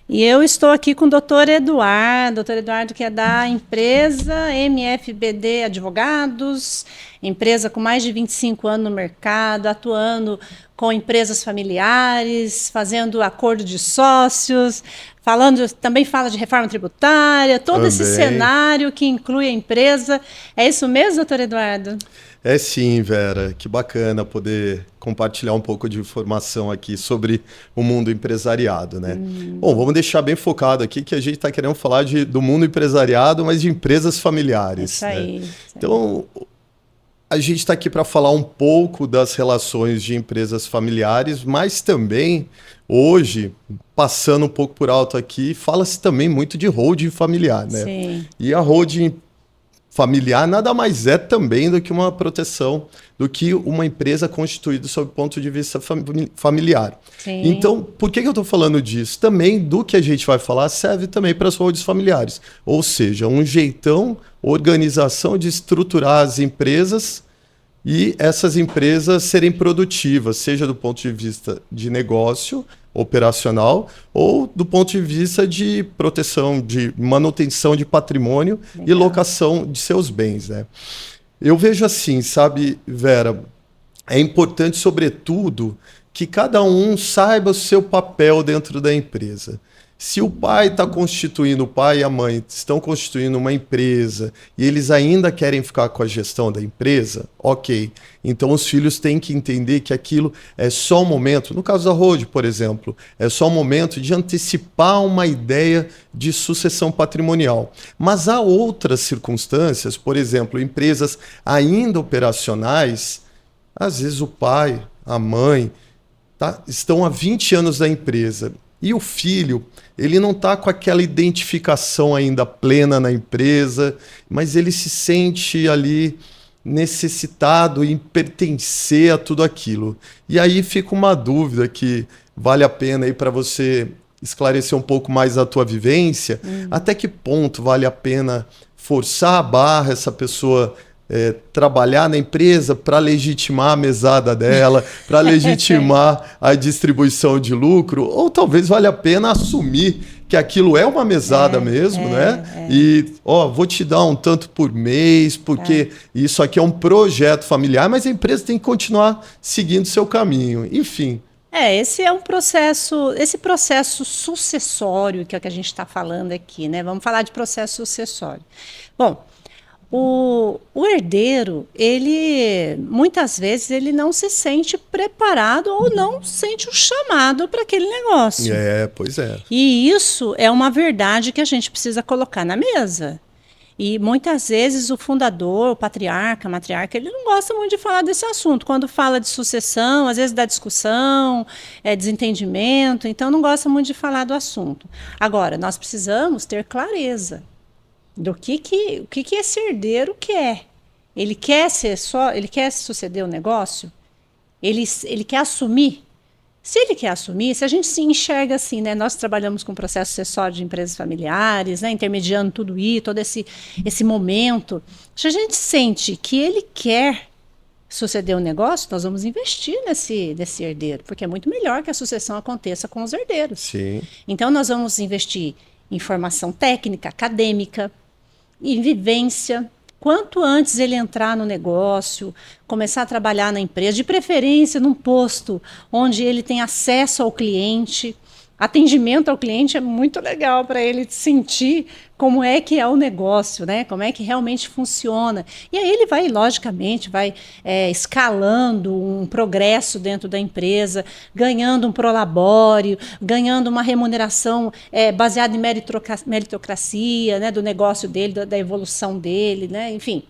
E eu estou aqui com o doutor Eduardo, que é da empresa MFBD Advogados, empresa com mais de 25 anos no mercado, atuando com empresas familiares, fazendo acordo de sócios, também fala de reforma tributária, todo esse Também. cenário que inclui a empresa. É isso mesmo, doutor Eduardo? É sim, Vera. Que bacana poder compartilhar um pouco de informação aqui sobre o mundo empresariado, né? Bom, vamos deixar bem focado aqui que a gente está querendo falar do mundo empresariado, mas de empresas familiares, Isso né? aí, isso aí. Então, a gente está aqui para falar um pouco das relações de empresas familiares, mas também, hoje, passando um pouco por alto aqui, fala-se também muito de holding familiar, né? Sim, E a holding familiar nada mais é também do que uma proteção, do que uma empresa constituída sob o ponto de vista familiar. sim. Então, por que eu estou falando disso? Também do que a gente vai falar serve também para as holdings familiares. Ou seja, um jeitão, organização de estruturar as empresas e essas empresas serem produtivas, seja do ponto de vista de negócio operacional ou do ponto de vista de proteção, de manutenção de patrimônio e Legal. locação de seus bens, né? Eu vejo assim, sabe, Vera, é importante, sobretudo, que cada um saiba o seu papel dentro da empresa. Se o pai está constituindo, o pai e a mãe estão constituindo uma empresa e eles ainda querem ficar com a gestão da empresa, ok. Então os filhos têm que entender que aquilo é só um momento, no caso da Road, por exemplo, é só um momento de antecipar uma ideia de sucessão patrimonial. Mas há outras circunstâncias, por exemplo, empresas ainda operacionais, às vezes o pai, a mãe, estão há 20 anos da empresa. E o filho, ele não está com aquela identificação ainda plena na empresa, mas ele se sente ali necessitado em pertencer a tudo aquilo. E aí fica uma dúvida que vale a pena aí para você esclarecer um pouco mais a tua vivência, até que ponto vale a pena forçar a barra essa pessoa trabalhar na empresa para legitimar a mesada dela, para legitimar a distribuição de lucro, ou talvez valha a pena assumir que aquilo é uma mesada mesmo, né? E, ó, vou te dar um tanto por mês, porque isso aqui é um projeto familiar, mas a empresa tem que continuar seguindo seu caminho. Enfim. Esse é um processo, esse processo sucessório que é o que a gente está falando aqui, né? Vamos falar de processo sucessório. Bom, o herdeiro, ele muitas vezes ele não se sente preparado ou não sente o chamado para aquele negócio. Pois é. E isso é uma verdade que a gente precisa colocar na mesa. E muitas vezes o fundador, o patriarca, a matriarca, ele não gosta muito de falar desse assunto. Quando fala de sucessão, às vezes dá discussão, desentendimento, então não gosta muito de falar do assunto. Agora, nós precisamos ter clareza do que esse herdeiro quer. Ele quer suceder o negócio? Ele quer assumir? Se ele quer assumir, se a gente se enxerga assim, né? Nós trabalhamos com processo sucessório de empresas familiares, né? Intermediando tudo isso, todo esse momento. Se a gente sente que ele quer suceder o negócio, nós vamos investir nesse herdeiro, porque é muito melhor que a sucessão aconteça com os herdeiros. Sim. Então, nós vamos investir em formação técnica, acadêmica, em vivência. Quanto antes ele entrar no negócio, começar a trabalhar na empresa, de preferência num posto onde ele tem acesso ao cliente, atendimento ao cliente é muito legal para ele sentir como é que é o negócio, né? Como é que realmente funciona. E aí ele vai, logicamente, escalando um progresso dentro da empresa, ganhando um prolabório, ganhando uma remuneração baseada em meritocracia, né? Do negócio dele, da evolução dele, né? Enfim.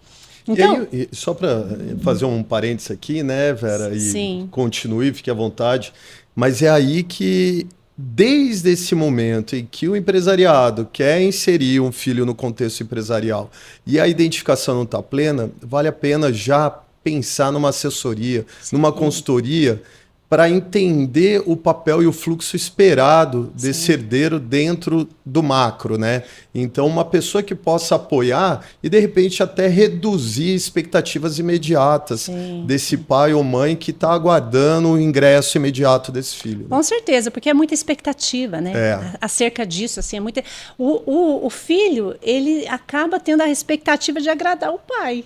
E Então, aí, só para fazer um parênteses aqui, né, Vera, e sim, continue, fique à vontade, mas é aí que, desde esse momento em que o empresariado quer inserir um filho no contexto empresarial e a identificação não está plena, vale a pena já pensar numa assessoria, numa consultoria, para entender o papel e o fluxo esperado desse herdeiro dentro do macro, né? Então, uma pessoa que possa apoiar e, de repente, até reduzir expectativas imediatas desse pai ou mãe que está aguardando o ingresso imediato desse filho. Com certeza, porque é muita expectativa, né? Acerca disso, assim, é muita... O filho, ele acaba tendo a expectativa de agradar o pai,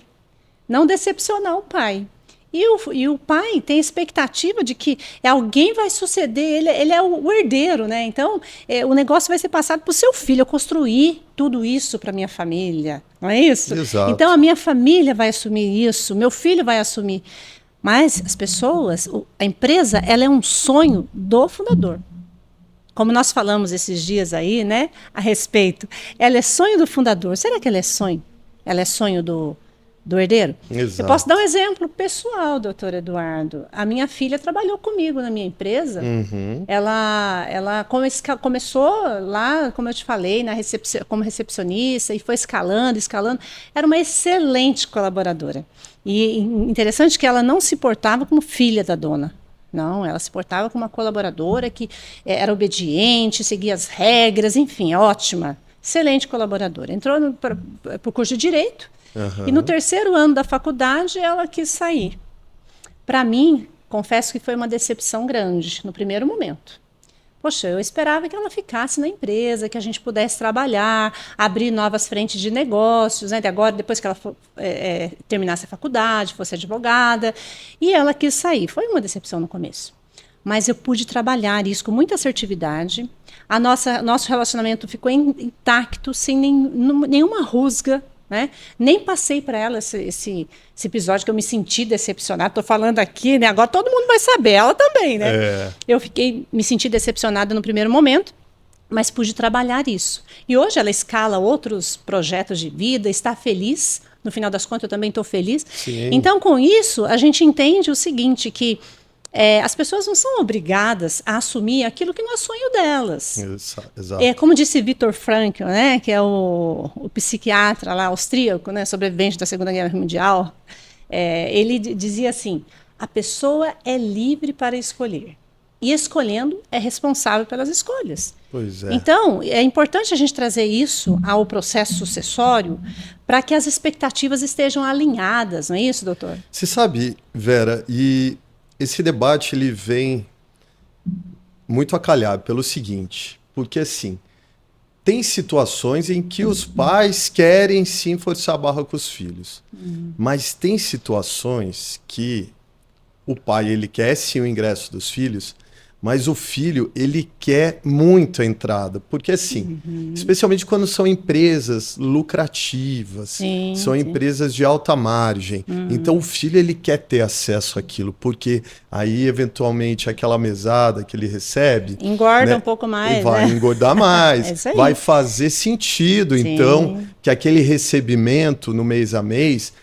não decepcionar o pai. E o pai tem a expectativa de que alguém vai suceder, ele é o herdeiro, né? Então, o negócio vai ser passado para o seu filho. Eu construí tudo isso para minha família, não é isso? Exato. Então, a minha família vai assumir isso, meu filho vai assumir. Mas as pessoas, a empresa, ela é um sonho do fundador. Como nós falamos esses dias aí, né, a respeito. Ela é sonho do fundador. Será que ela é sonho? Ela é sonho do herdeiro? Exato. Eu posso dar um exemplo pessoal, doutor Eduardo. A minha filha trabalhou comigo na minha empresa. Ela começou lá, como eu te falei, como recepcionista, e foi escalando. Era uma excelente colaboradora. E interessante que ela não se portava como filha da dona. Não, ela se portava como uma colaboradora que era obediente, seguia as regras, enfim, ótima. Excelente colaboradora. Entrou para o curso de Direito. E no terceiro ano da faculdade, ela quis sair. Para mim, confesso que foi uma decepção grande no primeiro momento. Poxa, eu esperava que ela ficasse na empresa, que a gente pudesse trabalhar, abrir novas frentes de negócios, né? Agora, depois que ela terminasse a faculdade, fosse advogada. E ela quis sair. Foi uma decepção no começo. Mas eu pude trabalhar isso com muita assertividade. Nosso relacionamento ficou intacto, sem nenhuma rusga. Né? Nem passei para ela esse episódio que eu me senti decepcionada. Estou falando aqui, né? Agora todo mundo vai saber, ela também, né? Eu me senti decepcionada no primeiro momento, mas pude trabalhar isso. E hoje ela escala outros projetos de vida, está feliz. No final das contas, eu também estou feliz. Sim. Então, com isso, a gente entende o seguinte, que as pessoas não são obrigadas a assumir aquilo que não é sonho delas. Exato. Como disse Viktor Frankl, né, que é o psiquiatra lá austríaco, né, sobrevivente da Segunda Guerra Mundial, ele dizia assim: a pessoa é livre para escolher e escolhendo é responsável pelas escolhas. Pois é. Então, é importante a gente trazer isso ao processo sucessório para que as expectativas estejam alinhadas, não é isso, doutor? Você sabe, Vera, e esse debate ele vem muito a calhar pelo seguinte, porque assim, tem situações em que os pais querem sim forçar a barra com os filhos, mas tem situações que o pai ele quer sim o ingresso dos filhos, mas o filho ele quer muito a entrada, porque assim, especialmente quando são empresas lucrativas, são empresas de alta margem, então o filho ele quer ter acesso àquilo, porque aí eventualmente aquela mesada que ele recebe engorda, né, um pouco mais, vai engordar mais, vai fazer sentido, Sim. Então que aquele recebimento no mês a mês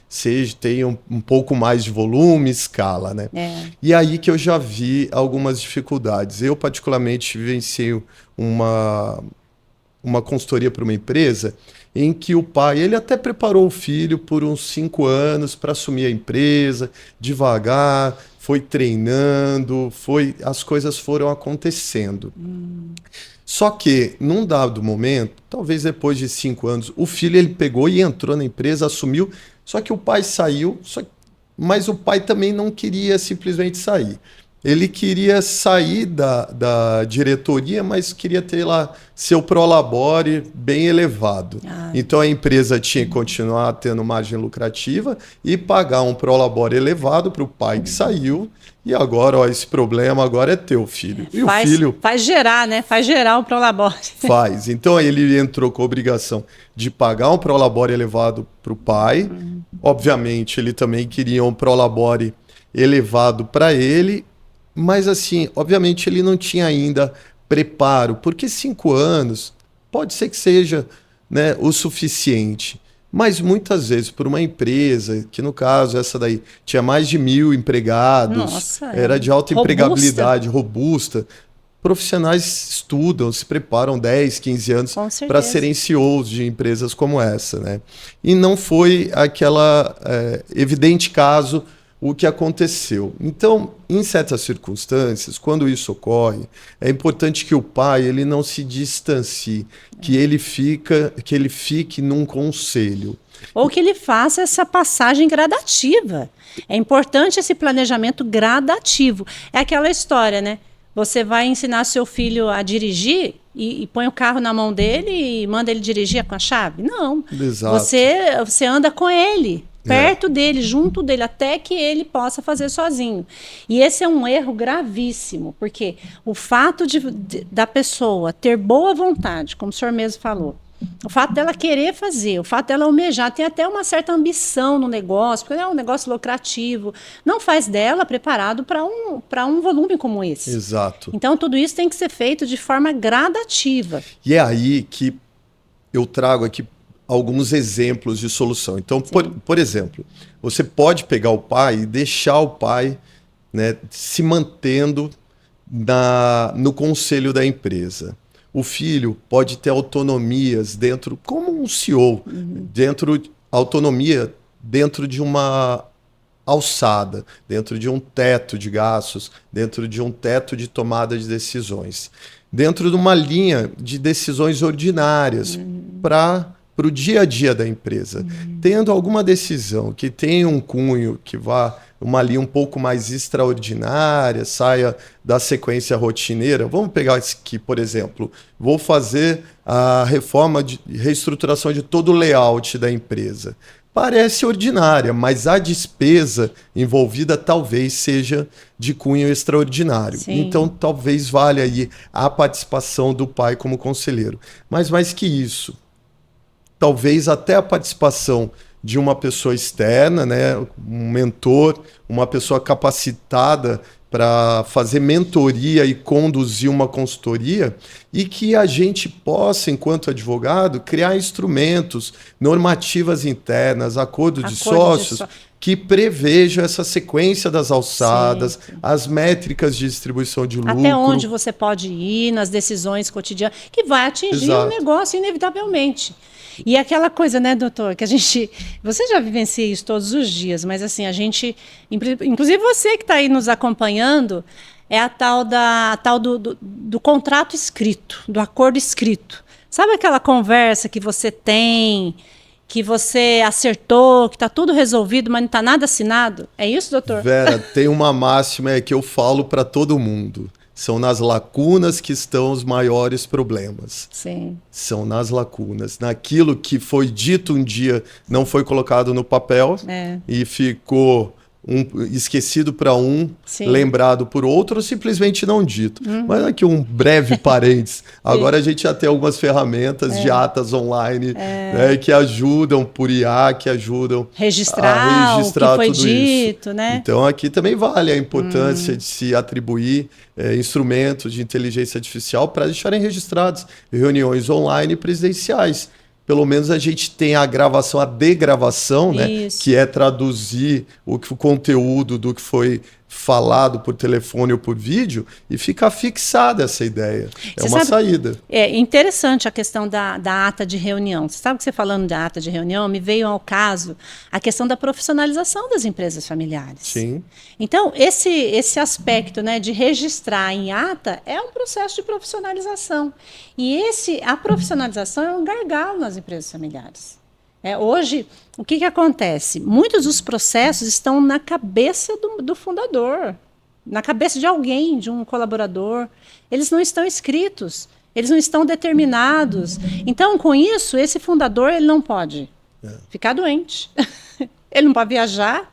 tenha um pouco mais de volume, escala, né? E aí que eu já vi algumas dificuldades. Eu, particularmente, vivenciei uma consultoria para uma empresa em que o pai, ele até preparou o filho por uns 5 anos para assumir a empresa, devagar, foi treinando, as coisas foram acontecendo. Só que, num dado momento, talvez depois de 5 anos, o filho ele pegou e entrou na empresa, assumiu, só que o pai saiu, mas o pai também não queria simplesmente sair. Ele queria sair da diretoria, mas queria ter lá seu prolabore bem elevado. Então a empresa tinha que continuar tendo margem lucrativa e pagar um prolabore elevado para o pai que saiu. E agora, esse problema agora é teu, filho. E o filho faz gerar, né? Faz gerar o prolabore. Faz. Então ele entrou com a obrigação de pagar um prolabore elevado para o pai. Obviamente, ele também queria um prolabore elevado para ele. Mas, assim, obviamente ele não tinha ainda preparo, porque 5 anos pode ser que seja, né, o suficiente. Mas muitas vezes por uma empresa, que no caso essa daí tinha mais de 1.000 empregados, era de alta empregabilidade, robusta, profissionais estudam, se preparam 10, 15 anos para serem CEOs de empresas como essa, né? E não foi aquela evidente caso o que aconteceu. Então, em certas circunstâncias, quando isso ocorre, é importante que o pai ele não se distancie, que ele fique num conselho. Ou que ele faça essa passagem gradativa. É importante esse planejamento gradativo. É aquela história, né? Você vai ensinar seu filho a dirigir e põe o carro na mão dele e manda ele dirigir com a chave? Não. Exato. Você anda com ele, perto dele, junto dele, até que ele possa fazer sozinho. E esse é um erro gravíssimo, porque o fato da pessoa ter boa vontade, como o senhor mesmo falou, o fato dela querer fazer, o fato dela almejar, tem até uma certa ambição no negócio, porque é um negócio lucrativo, não faz dela preparado para um volume como esse. Exato. Então, tudo isso tem que ser feito de forma gradativa. E é aí que eu trago aqui alguns exemplos de solução. Então, por exemplo, você pode pegar o pai e deixar o pai, né, se mantendo no conselho da empresa. O filho pode ter autonomias dentro, como um CEO, autonomia dentro de uma alçada, dentro de um teto de gastos, dentro de um teto de tomada de decisões, dentro de uma linha de decisões ordinárias para o dia a dia da empresa. Tendo alguma decisão que tenha um cunho que vá uma linha um pouco mais extraordinária, saia da sequência rotineira. Vamos pegar esse aqui, por exemplo. Vou fazer a reforma de reestruturação de todo o layout da empresa. Parece ordinária, mas a despesa envolvida talvez seja de cunho extraordinário. Sim. Então, talvez valha aí a participação do pai como conselheiro. Mas mais que isso, talvez até a participação de uma pessoa externa, né, um mentor, uma pessoa capacitada para fazer mentoria e conduzir uma consultoria, e que a gente possa, enquanto advogado, criar instrumentos, normativas internas, acordo de sócios, que prevejam essa sequência das alçadas, sim, as métricas de distribuição de lucro. Até onde você pode ir nas decisões cotidianas, que vai atingir o negócio inevitavelmente. E aquela coisa, né, doutor, que a gente... Você já vivencia isso todos os dias, mas assim, a gente... Inclusive você que está aí nos acompanhando, é a tal do contrato escrito, do acordo escrito. Sabe aquela conversa que você tem, que você acertou, que está tudo resolvido, mas não está nada assinado? É isso, doutor? Vera, tem uma máxima que eu falo para todo mundo. São nas lacunas que estão os maiores problemas. Sim. São nas lacunas. Naquilo que foi dito um dia, não foi colocado no papel e ficou esquecido para sim, lembrado por outro, ou simplesmente não dito. Mas aqui um breve parênteses. Agora a gente já tem algumas ferramentas de atas online né, que ajudam por IA, que ajudam a registrar o que foi tudo dito, isso. Né? Então aqui também vale a importância de se atribuir instrumentos de inteligência artificial para deixarem registrados reuniões online presidenciais. Pelo menos a gente tem a gravação, a degravação, né, que é traduzir o conteúdo do que foi falado por telefone ou por vídeo e ficar fixada essa ideia. É uma saída. É interessante a questão da ata de reunião. Você sabe que você falando da ata de reunião, me veio ao caso a questão da profissionalização das empresas familiares. Sim. Então, esse aspecto, né, de registrar em ata é um processo de profissionalização. E a profissionalização é um gargalo nas empresas familiares. Hoje, o que acontece? Muitos dos processos estão na cabeça do fundador, na cabeça de alguém, de um colaborador. Eles não estão escritos, eles não estão determinados. Então, com isso, esse fundador ele não pode ficar doente, ele não pode viajar,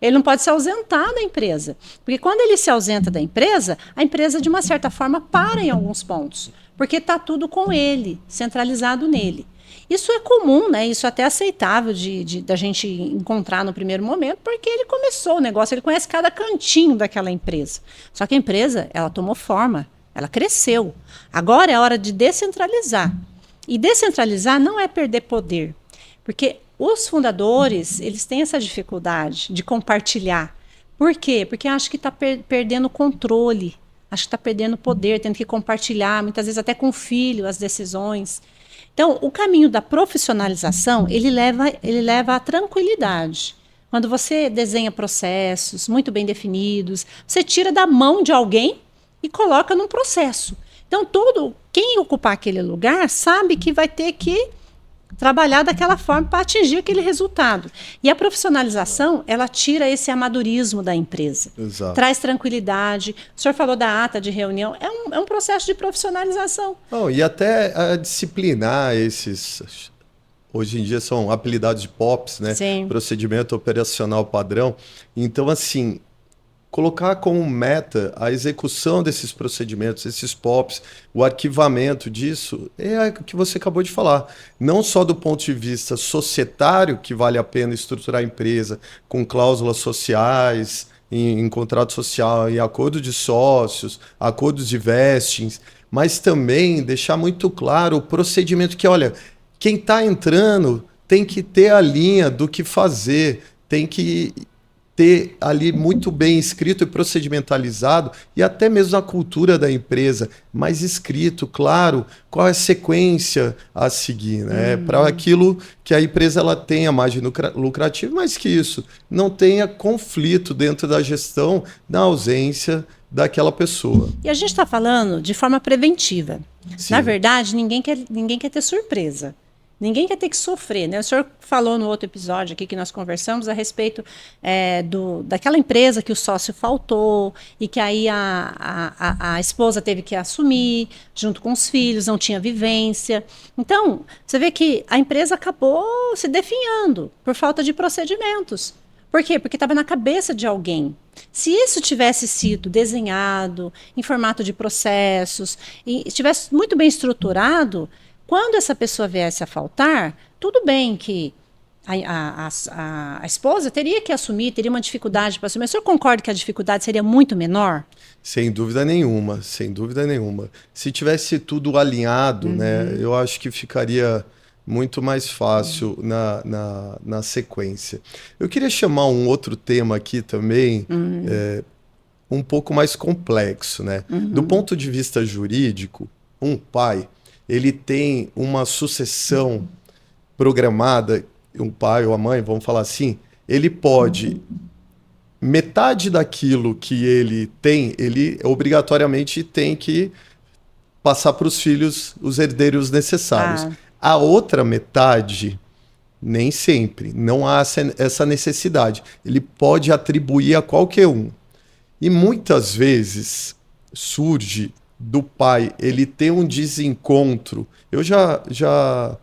ele não pode se ausentar da empresa. Porque quando ele se ausenta da empresa, a empresa, de uma certa forma, para em alguns pontos, porque está tudo com ele, centralizado nele. Isso é comum, né? Isso é até aceitável da gente encontrar no primeiro momento, porque ele começou o negócio, ele conhece cada cantinho daquela empresa. Só que a empresa, ela tomou forma, ela cresceu. Agora é a hora de descentralizar. E descentralizar não é perder poder, porque os fundadores, eles têm essa dificuldade de compartilhar. Por quê? Porque acham que está perdendo controle, acho que está perdendo poder, tendo que compartilhar, muitas vezes até com o filho, as decisões. Então, o caminho da profissionalização, ele leva à tranquilidade. Quando você desenha processos muito bem definidos, você tira da mão de alguém e coloca num processo. Então, quem ocupar aquele lugar sabe que vai ter que trabalhar daquela forma para atingir aquele resultado. E a profissionalização, ela tira esse amadorismo da empresa. Exato. Traz tranquilidade. O senhor falou da ata de reunião, é um processo de profissionalização. Não, e até a disciplinar esses... Hoje em dia são apelidados de POPs, né? Sim. Procedimento Operacional Padrão. Então, assim, colocar como meta a execução desses procedimentos, esses POPs, o arquivamento disso, é o que você acabou de falar. Não só do ponto de vista societário, que vale a pena estruturar a empresa com cláusulas sociais, em contrato social, em acordo de sócios, acordos de vestings, mas também deixar muito claro o procedimento que, olha, quem está entrando tem que ter a linha do que fazer, tem que ter ali muito bem escrito e procedimentalizado, e até mesmo a cultura da empresa, mais escrito, claro, qual é a sequência a seguir, né? Para aquilo que a empresa ela tenha margem lucrativa, mas que isso não tenha conflito dentro da gestão na ausência daquela pessoa. E a gente está falando de forma preventiva. Sim. Na verdade, ninguém quer ter surpresa. Ninguém quer ter que sofrer, né? O senhor falou no outro episódio aqui que nós conversamos a respeito daquela empresa que o sócio faltou e que aí a esposa teve que assumir junto com os filhos, não tinha vivência. Então, você vê que a empresa acabou se definhando por falta de procedimentos. Por quê? Porque estava na cabeça de alguém. Se isso tivesse sido desenhado em formato de processos e estivesse muito bem estruturado, quando essa pessoa viesse a faltar, tudo bem que a esposa teria que assumir, teria uma dificuldade para assumir. O senhor concorda que a dificuldade seria muito menor? Sem dúvida nenhuma, sem dúvida nenhuma. Se tivesse tudo alinhado, né, eu acho que ficaria muito mais fácil na sequência. Eu queria chamar um outro tema aqui também, um pouco mais complexo, né? Do ponto de vista jurídico, um pai ele tem uma sucessão programada, um pai ou a mãe, vamos falar assim, ele pode, metade daquilo que ele tem, ele obrigatoriamente tem que passar para os filhos os herdeiros necessários. A outra metade, nem sempre, não há essa necessidade. Ele pode atribuir a qualquer um. E muitas vezes surge do pai, ele tem um desencontro. Eu já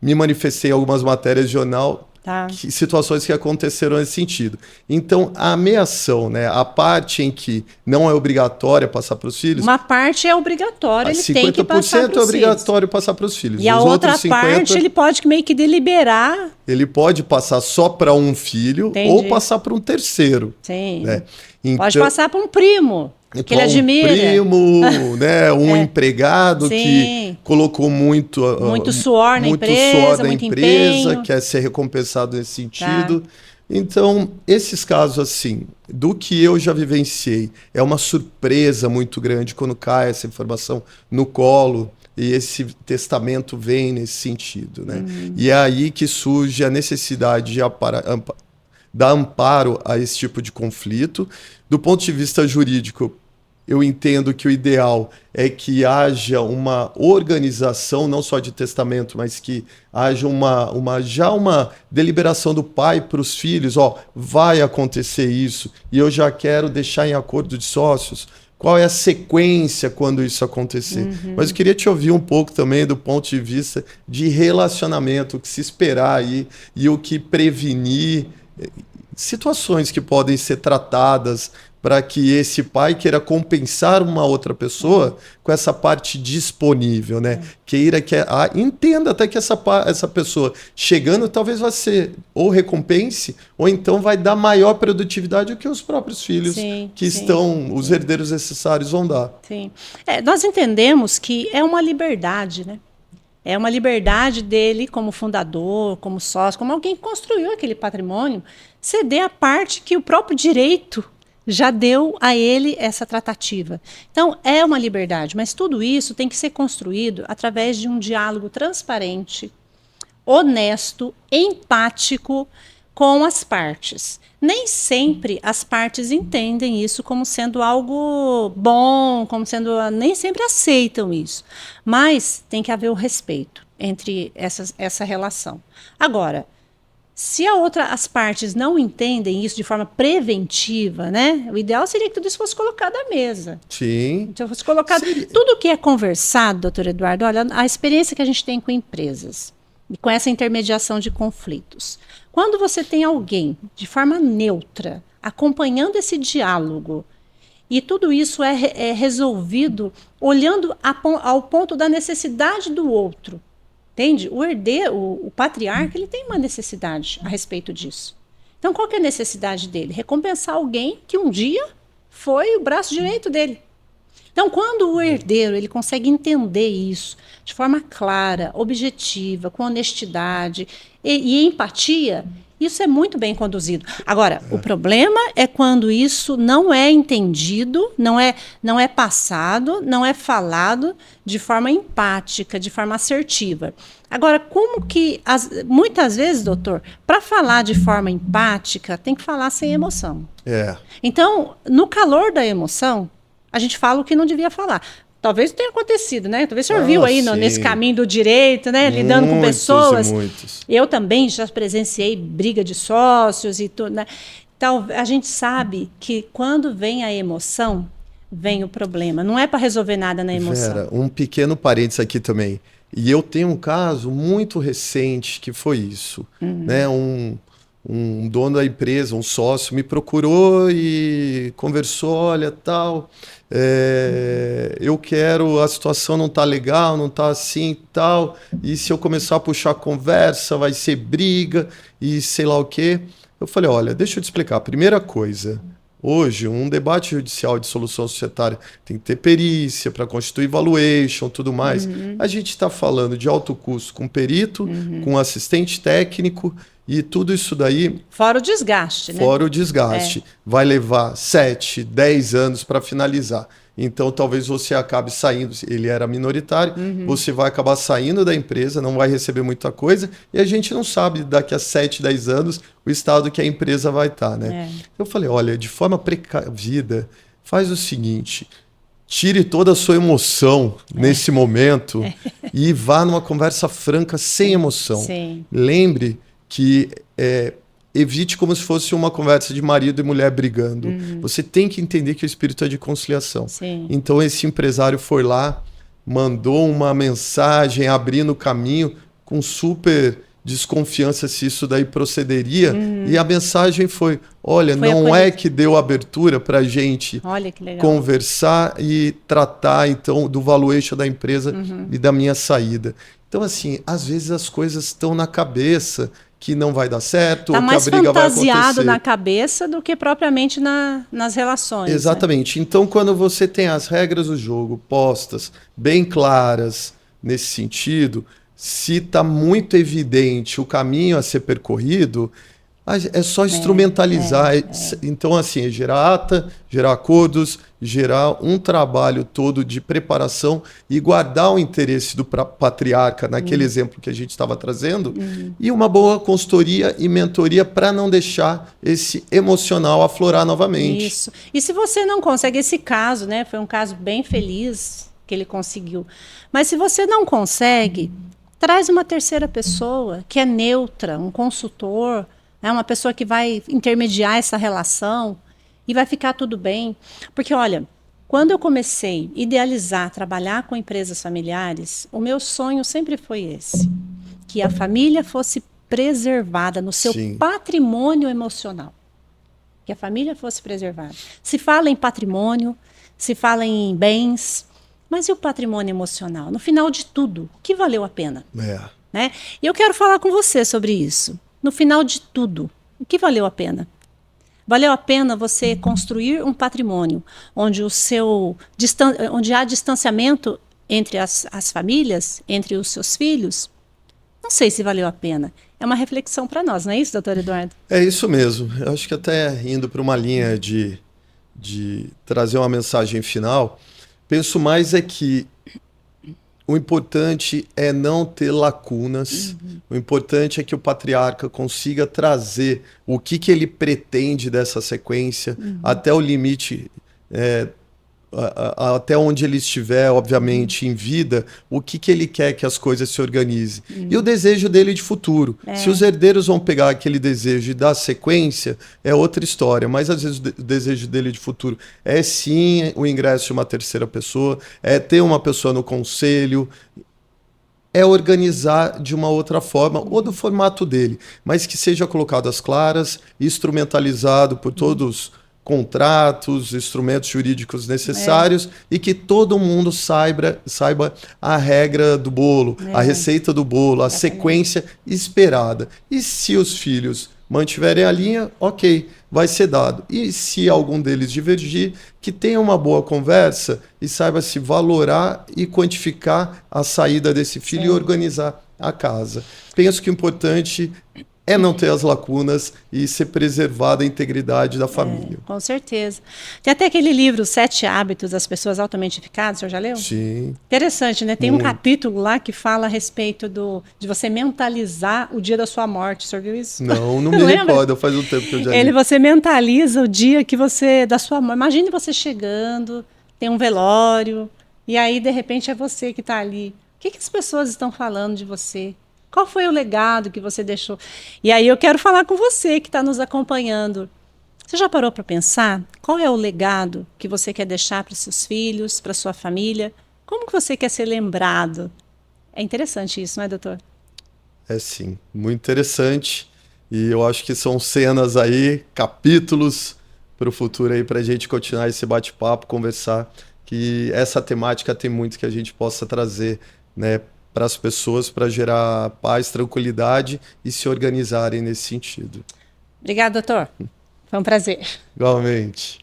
me manifestei em algumas matérias de jornal, situações que aconteceram nesse sentido. Então, a meação, né, a parte em que não é obrigatória passar para os filhos... Uma parte é obrigatória, ele tem que passar para os filhos. 50% é obrigatório passar para os filhos. E a outra parte, ele pode meio que deliberar... Ele pode passar só para um filho ou passar para um terceiro. Sim. Né? Então, pode passar para um primo. Que ele admira. Um primo, né, um empregado que colocou muito suor na empresa, muito empenho. Quer ser recompensado nesse sentido. Então, esses casos assim, do que eu já vivenciei, é uma surpresa muito grande quando cai essa informação no colo e esse testamento vem nesse sentido, né? E é aí que surge a necessidade de dar amparo a esse tipo de conflito. Do ponto de vista jurídico, eu entendo que o ideal é que haja uma organização, não só de testamento, mas que haja uma deliberação do pai para os filhos, vai acontecer isso, e eu já quero deixar em acordo de sócios qual é a sequência quando isso acontecer. Mas eu queria te ouvir um pouco também do ponto de vista de relacionamento, o que se esperar aí e o que prevenir, situações que podem ser tratadas para que esse pai queira compensar uma outra pessoa com essa parte disponível, né? Entenda até que essa pessoa chegando talvez vai ser ou recompense ou então vai dar maior produtividade do que os próprios filhos os herdeiros necessários vão dar. Sim. Nós entendemos que é uma liberdade, né? É uma liberdade dele como fundador, como sócio, como alguém que construiu aquele patrimônio, ceder a parte que o próprio direito já deu a ele essa tratativa. Então, é uma liberdade, mas tudo isso tem que ser construído através de um diálogo transparente, honesto, empático, com as partes. Nem sempre as partes entendem isso como sendo algo bom, como sendo, nem sempre aceitam isso. Mas tem que haver o respeito entre essa relação. Agora, se as partes não entendem isso de forma preventiva, né? O ideal seria que tudo isso fosse colocado à mesa. Sim. Então, fosse colocado tudo que é conversado, doutor Eduardo, olha, a experiência que a gente tem com empresas e com essa intermediação de conflitos. Quando você tem alguém de forma neutra, acompanhando esse diálogo, e tudo isso é resolvido olhando ao ponto da necessidade do outro. Entende? O herdeiro, o patriarca, ele tem uma necessidade a respeito disso. Então, qual que é a necessidade dele? Recompensar alguém que um dia foi o braço direito dele. Então, quando o herdeiro ele consegue entender isso de forma clara, objetiva, com honestidade e empatia, isso é muito bem conduzido. Agora, o problema é quando isso não é entendido, não é passado, não é falado de forma empática, de forma assertiva. Agora, como que, muitas vezes, doutor, para falar de forma empática, tem que falar sem emoção. Então, no calor da emoção, a gente fala o que não devia falar. Talvez tenha acontecido, né? Talvez o senhor viu aí nesse caminho do direito, né? Lidando com pessoas. Muitos. Eu também já presenciei briga de sócios e tudo, né? Então, a gente sabe que quando vem a emoção, vem o problema. Não é para resolver nada na emoção. Vera, um pequeno parênteses aqui também. E eu tenho um caso muito recente que foi isso. Né? Um dono da empresa, um sócio, me procurou e conversou, olha, tal, eu quero, a situação não tá legal, não tá assim, tal, e se eu começar a puxar a conversa, vai ser briga e sei lá o quê. Eu falei, olha, deixa eu te explicar. Primeira coisa, hoje, um debate judicial de solução societária tem que ter perícia para constituir valuation, tudo mais. A gente está falando de alto custo com perito, com assistente técnico, e tudo isso daí... Fora o desgaste, né? Fora o desgaste. Vai levar 7, 10 anos para finalizar. Então, talvez você acabe saindo, ele era minoritário, você vai acabar saindo da empresa, não vai receber muita coisa, e a gente não sabe daqui a 7, 10 anos o estado que a empresa vai estar, né? Eu falei, olha, de forma precavida, faz o seguinte... Tire toda a sua emoção nesse momento e vá numa conversa franca, sem emoção. Sim. Lembre que evite como se fosse uma conversa de marido e mulher brigando. Você tem que entender que o espírito é de conciliação. Sim. Então esse empresário foi lá, mandou uma mensagem abrindo o caminho com super desconfiança se isso daí procederia, e a mensagem foi, olha, não é que deu abertura para a gente conversar e tratar então do valuation da empresa e da minha saída. Então assim, às vezes as coisas estão na cabeça que não vai dar certo, ou que a briga vai acontecer. Está mais fantasiado na cabeça do que propriamente nas relações. Exatamente. Né? Então, quando você tem as regras do jogo postas, bem claras nesse sentido, se está muito evidente o caminho a ser percorrido, é só instrumentalizar. Então, assim, é gerar ata, gerar acordos, gerar um trabalho todo de preparação e guardar o interesse do patriarca, naquele exemplo que a gente estava trazendo, e uma boa consultoria e mentoria para não deixar esse emocional aflorar novamente. Isso. E se você não consegue, esse caso, né, foi um caso bem feliz que ele conseguiu, mas se você não consegue, traz uma terceira pessoa que é neutra, um consultor, né, uma pessoa que vai intermediar essa relação e vai ficar tudo bem. Porque, olha, quando eu comecei a idealizar, trabalhar com empresas familiares, o meu sonho sempre foi esse, que a família fosse preservada no seu patrimônio emocional. Que a família fosse preservada. Se fala em patrimônio, se fala em bens, mas e o patrimônio emocional? No final de tudo, o que valeu a pena? Né? E eu quero falar com você sobre isso. No final de tudo, o que valeu a pena? Valeu a pena você construir um patrimônio onde, onde há distanciamento entre as famílias, entre os seus filhos? Não sei se valeu a pena. É uma reflexão para nós, não é isso, doutor Eduardo? É isso mesmo. Eu acho que até indo para uma linha de trazer uma mensagem final, penso mais é que o importante é não ter lacunas. O importante é que o patriarca consiga trazer o que ele pretende dessa sequência até o limite, até onde ele estiver, obviamente, em vida, o que ele quer que as coisas se organizem. E o desejo dele de futuro. Se os herdeiros vão pegar aquele desejo e dar sequência, é outra história. Mas, às vezes, o desejo dele de futuro é, sim, o ingresso de uma terceira pessoa, é ter uma pessoa no conselho, é organizar de uma outra forma, ou do formato dele, mas que seja colocado às claras, instrumentalizado por todos contratos, instrumentos jurídicos necessários e que todo mundo saiba a regra do bolo, a receita do bolo, a sequência esperada. E se os filhos mantiverem a linha, ok, vai ser dado. E se algum deles divergir, que tenha uma boa conversa e saiba se valorar e quantificar a saída desse filho e organizar a casa. Penso que o importante é não ter as lacunas e ser preservada a integridade da família. Com certeza. Tem até aquele livro, 7 Hábitos das Pessoas Altamente Eficazes, o senhor já leu? Sim. Interessante, né? Tem um capítulo lá que fala a respeito de você mentalizar o dia da sua morte. O senhor viu isso? Não me recordo, faz um tempo que eu já li. Você mentaliza o dia que da sua morte. Imagine você chegando, tem um velório, e aí, de repente, é você que está ali. O que as pessoas estão falando de você? Qual foi o legado que você deixou? E aí eu quero falar com você que está nos acompanhando. Você já parou para pensar qual é o legado que você quer deixar para os seus filhos, para sua família? Como que você quer ser lembrado? É interessante isso, não é, doutor? É sim, muito interessante. E eu acho que são cenas aí, capítulos para o futuro aí, para a gente continuar esse bate-papo, conversar, que essa temática tem muito que a gente possa trazer, né, para as pessoas, para gerar paz, tranquilidade e se organizarem nesse sentido. Obrigada, doutor. Foi um prazer. Igualmente.